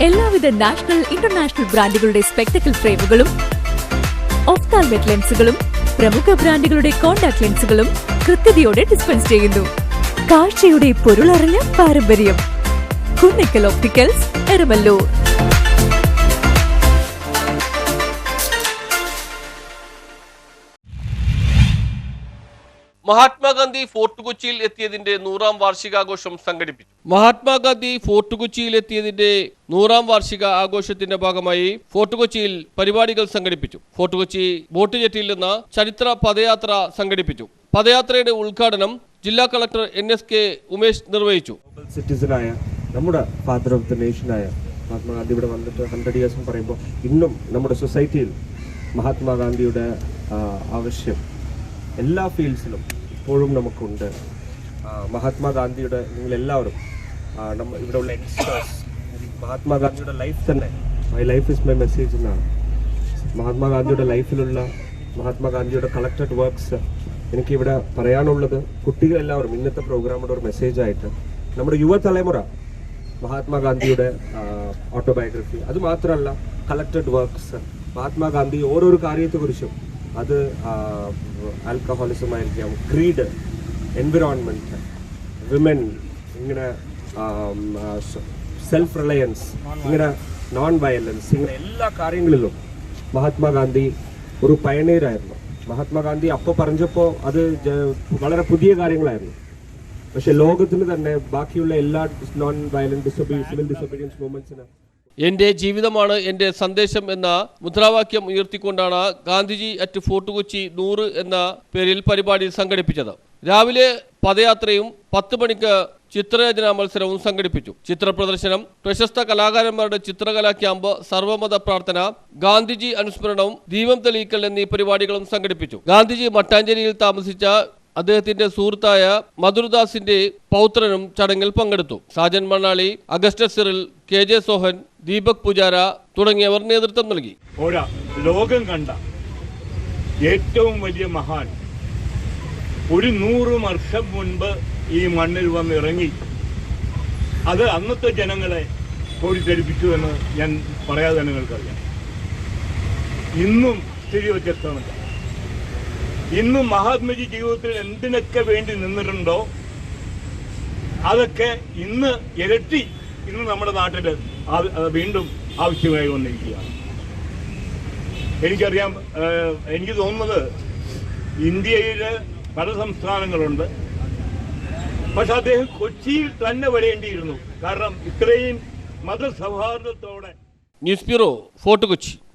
എല്ലാവിധ national international ബ്രാൻഡുകളുടെ spectacle ഫ്രെയിമുകളും ഒഫ്താൽമെറ്റ് ലെൻസുകളും പ്രമുഖ ബ്രാൻഡുകളുടെ കോൺടാക്ട് ലെൻസുകളും കൃത്യതയോടെ ഡിസ്പെൻസ് ചെയ്യുന്നു. കാഴ്ചയുടെ പൊരുളറിഞ്ഞ പാരമ്പര്യം. കുന്നിക്കൽ ഒപ്റ്റിക്കൽസ്, എരമല്ലൂർ. മഹാത്മാഗാന്ധി ഫോർട്ട് കൊച്ചിയിൽ എത്തിയതിന്റെ 100ാം വാർഷികാഘോഷം സംഘടിപ്പിച്ചു. മഹാത്മാഗാന്ധി ഫോർട്ട് കൊച്ചിയിൽ എത്തിയതിന്റെ 100ാം വാർഷിക ആഘോഷത്തിന്റെ ഭാഗമായി ഫോർട്ട് കൊച്ചിയിൽ പരിപാടികൾ സംഘടിപ്പിച്ചു. ഫോർട്ട് കൊച്ചി ബോട്ട് ജെട്ടിയിൽ നിന്ന് ചരിത്ര പദയാത്ര സംഘടിപ്പിച്ചു. പദയാത്രയുടെ ഉദ്ഘാടനം ജില്ലാ കളക്ടർ NSK ഉമേഷ് നിർവഹിച്ചു. സിറ്റിസനായ നമ്മുടെ ഫാദർ ഓഫ് ദ നേഷനായ മഹാത്മാഗാന്ധി ഇവിടെ വന്നിട്ട് 100 ഇയേഴ്സ് പറയുമ്പോൾ ഇന്നും നമ്മുടെ സൊസൈറ്റിയിൽ മഹാത്മാഗാന്ധിയുടെ ആവശ്യം എല്ലാ ഫീൽഡ്സിലും ഇപ്പോഴും നമുക്കുണ്ട്. മഹാത്മാഗാന്ധിയുടെ നിങ്ങളെല്ലാവരും ഇവിടെ ഉള്ള യങ്സ്റ്റേഴ്സ് മഹാത്മാഗാന്ധിയുടെ ലൈഫ് തന്നെ my life is my message എന്നാണ്. മഹാത്മാഗാന്ധിയുടെ ലൈഫിലുള്ള മഹാത്മാഗാന്ധിയുടെ കളക്റ്റഡ് വർക്ക്സ് എനിക്കിവിടെ പറയാനുള്ളത് കുട്ടികളെല്ലാവരും ഇന്നത്തെ പ്രോഗ്രാമിൻ്റെ ഒരു മെസ്സേജായിട്ട് നമ്മുടെ യുവതലമുറ മഹാത്മാഗാന്ധിയുടെ ഓട്ടോബയോഗ്രഫി അത് മാത്രമല്ല കളക്റ്റഡ് വർക്ക്സ് മഹാത്മാഗാന്ധി ഓരോരോ കാര്യത്തെക്കുറിച്ചും അത് ആൽക്കഹോളിസം ആയിരിക്കാം, ക്രീഡ്, എൻവിറോൺമെൻറ്റ്, വിമൻ, ഇങ്ങനെ സെൽഫ് റിലയൻസ്, ഇങ്ങനെ നോൺ വയലൻസ്, ഇങ്ങനെ എല്ലാ കാര്യങ്ങളിലും മഹാത്മാഗാന്ധി ഒരു പയനീറായിരുന്നു. മഹാത്മാഗാന്ധി അപ്പോൾ പറഞ്ഞപ്പോൾ അത് വളരെ പുതിയ കാര്യങ്ങളായിരുന്നു. പക്ഷെ ലോകത്തിന് തന്നെ ബാക്കിയുള്ള എല്ലാ നോൺ വയലന്റ് സിവിൽ ഡിസൊബീഡിയൻസ് മൂവ്മെന്റ്സിന് എന്റെ ജീവിതമാണ് എന്റെ സന്ദേശം എന്ന മുദ്രാവാക്യം ഉയർത്തിക്കൊണ്ടാണ് ഗാന്ധിജി അറ്റ് ഫോർട്ട് കൊച്ചി 100 എന്ന പേരിൽ പരിപാടി സംഘടിപ്പിച്ചത്. രാവിലെ പദയാത്രയും 10 മണിക്ക് ചിത്രരചനാ മത്സരവും സംഘടിപ്പിച്ചു. ചിത്ര പ്രദർശനം, പ്രശസ്ത കലാകാരന്മാരുടെ ചിത്രകലാ ക്യാമ്പ്, സർവമത പ്രാർത്ഥന, ഗാന്ധിജി അനുസ്മരണവും ദീപം തെളിയിക്കൽ എന്നീ പരിപാടികളും സംഘടിപ്പിച്ചു. ഗാന്ധിജി മട്ടാഞ്ചേരിയിൽ താമസിച്ച അദ്ദേഹത്തിന്റെ സുഹൃത്തായ മധുർദാസിന്റെ പൗത്രനും ചടങ്ങിൽ പങ്കെടുത്തു. Sajan Mannali, Augustus Cyril, KJ Sohan, Deepak Pujara തുടങ്ങിയവർ നേതൃത്വം നൽകി. ലോകം കണ്ട ഏറ്റവും വലിയ മഹാൻ ഒരു 100 വർഷം മുൻപ് ഈ മണ്ണിൽ വന്നിറങ്ങി. അത് അന്നത്തെ ജനങ്ങളെ കോരിത്തരിപ്പിച്ചു എന്ന് ഞാൻ പറയാതെ തന്നെ നിങ്ങൾക്കറിയാം. ഇന്നും സ്ഥിതി വ്യത്യസ്തമല്ല. ഇന്നും മഹാത്മജി ജീവിതത്തിൽ എന്തിനൊക്കെ വേണ്ടി നിന്നിട്ടുണ്ടോ അതൊക്കെ ഇന്ന് ഇരട്ടി ഇന്ന് നമ്മുടെ നാട്ടിൽ വീണ്ടും ആവശ്യമായി വന്നിരിക്കുകയാണ്. എനിക്കറിയാം, എനിക്ക് തോന്നുന്നത് ഇന്ത്യയിൽ പല സംസ്ഥാനങ്ങളുണ്ട്. പക്ഷെ അദ്ദേഹം കൊച്ചിയിൽ തന്നെ വരേണ്ടിയിരുന്നു. കാരണം ഇത്രയും മതസൗഹാർദ്ദത്തോടെ. News bureau, Fort Kochi.